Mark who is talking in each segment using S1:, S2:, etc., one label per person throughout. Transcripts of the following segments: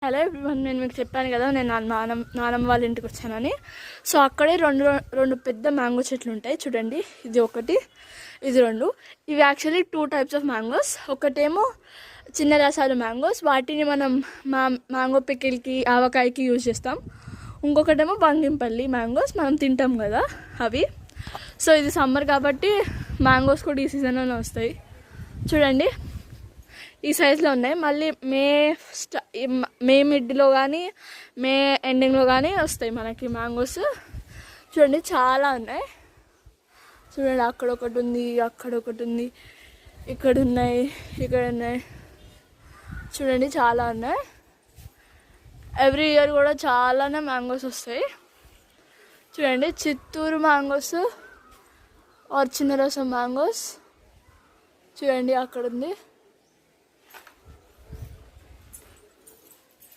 S1: Hello everyone, నేను మీకు చెప్పాను కదా నేను నానమ్మ వాళ్ళ ఇంటికి వచ్చానని. సో అక్కడే రెండు పెద్ద మ్యాంగో చెట్లు ఉంటాయి చూడండి. ఇది ఒకటి, ఇది రెండు. ఇవి యాక్చువల్లీ 2 టైప్స్ ఆఫ్ మ్యాంగోస్. ఒకటేమో చిన్న రసాలు మ్యాంగోస్, వాటిని మనం మ్యాంగో పికిల్కి ఆవకాయకి యూజ్ చేస్తాం. ఇంకొకటేమో బంగినపల్లి మ్యాంగోస్, మనం తింటాం కదా అవి. సో ఇది సమ్మర్ కాబట్టి మ్యాంగోస్ కూడా ఈ సీజన్లోనే వస్తాయి చూడండి. ఈ సైజులో ఉన్నాయి. మళ్ళీ మే మిడ్లో కానీ మే ఎండింగ్లో కానీ వస్తాయి మనకి మ్యాంగోస్. చూడండి చాలా ఉన్నాయి. చూడండి అక్కడ ఒకటి ఉంది, అక్కడ ఒకటి ఉంది, ఇక్కడ ఉన్నాయి, ఇక్కడ ఉన్నాయి. చూడండి చాలా ఉన్నాయి. ఎవ్రీ ఇయర్ కూడా చాలానే మ్యాంగోస్ వస్తాయి. చూడండి చిత్తూరు మ్యాంగోస్ ఆర్ చిన్న రసం మ్యాంగోస్. చూడండి అక్కడ ఉంది.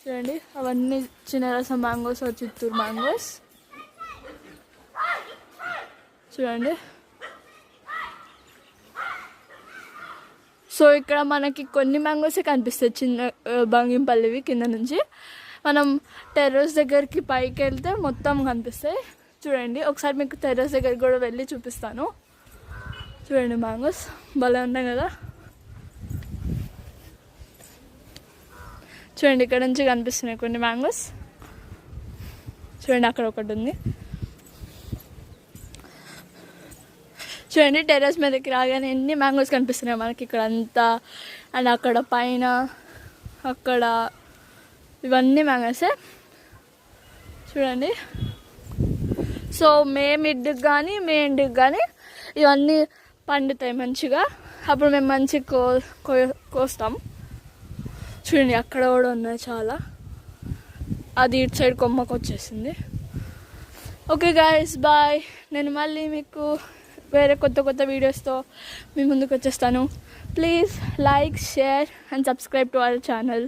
S1: చూడండి అవన్నీ చిన్న రసం మ్యాంగోస్ ఆర్ చిత్తూరు మ్యాంగోస్. చూడండి. సో ఇక్కడ మనకి కొన్ని మ్యాంగోసే కనిపిస్తాయి, చిన్న బంగినపల్లివి. కింద నుంచి మనం టెర్రస్ దగ్గరికి పైకి వెళ్తే మొత్తం కనిపిస్తాయి. చూడండి ఒకసారి మీకు టెర్రస్ దగ్గరికి కూడా వెళ్ళి చూపిస్తాను. చూడండి మ్యాంగోస్ భలే ఉన్నాయి కదా. చూడండి ఇక్కడ నుంచి కనిపిస్తున్నాయి కొన్ని మ్యాంగోస్. చూడండి అక్కడ ఒకటి ఉంది. చూడండి టెర్రస్ మీదకి రాగానే ఎన్ని మ్యాంగోస్ కనిపిస్తున్నాయి మనకి ఇక్కడ అంతా. అండ్ అక్కడ పైన అక్కడ ఇవన్నీ మ్యాంగోసే చూడండి. సో మే మిడ్కి కానీ మే ఎండ్కి కానీ ఇవన్నీ పండుతాయి మంచిగా. అప్పుడు మేము మంచిగా కోస్తాం. చూడండి అక్కడ కూడా ఉన్నాయి చాలా. అది ఇటు సైడ్ కొమ్మకు వచ్చేసింది. Okay guys bye. నేను మళ్ళీ మీకు వేరే కొత్త వీడియోస్తో మీ ముందుకు వచ్చేస్తాను. Please like, share and subscribe to our channel.